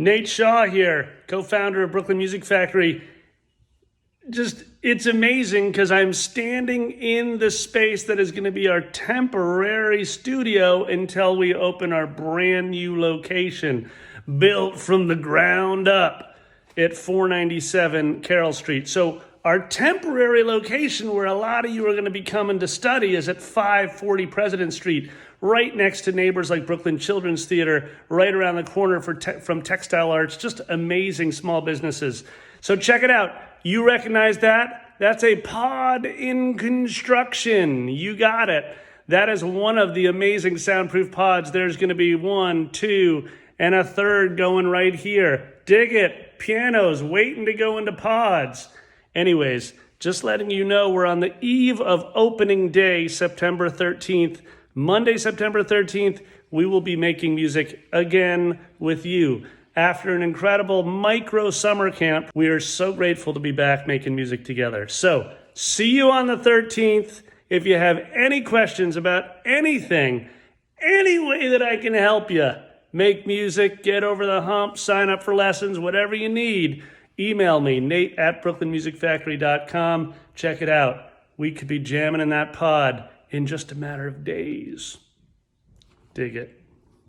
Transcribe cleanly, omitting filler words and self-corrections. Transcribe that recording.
Nate Shaw here, co-founder of Brooklyn Music Factory. It's amazing because I'm standing in the space that is going to be our temporary studio until we open our brand new location, built from the ground up at 497 Carroll Street. So our temporary location where a lot of you are going to be coming to study is at 540 President Street, right next to neighbors like Brooklyn Children's Theater, right around the corner from Textile Arts, just amazing small businesses. So check it out. You recognize that? That's a pod in construction. You got it. That is one of the amazing soundproof pods. There's going to be 1, 2, and a third going right here. Dig it. Pianos waiting to go into pods. Anyways, just letting you know we're on the eve of opening day, September 13th. Monday, September 13th, we will be making music again with you. After an incredible micro summer camp, we are so grateful to be back making music together. So, see you on the 13th. If you have any questions about anything, any way that I can help you, make music, get over the hump, sign up for lessons, whatever you need, email me, nate@brooklynmusicfactory.com. Check it out. We could be jamming in that pod in just a matter of days. Dig it.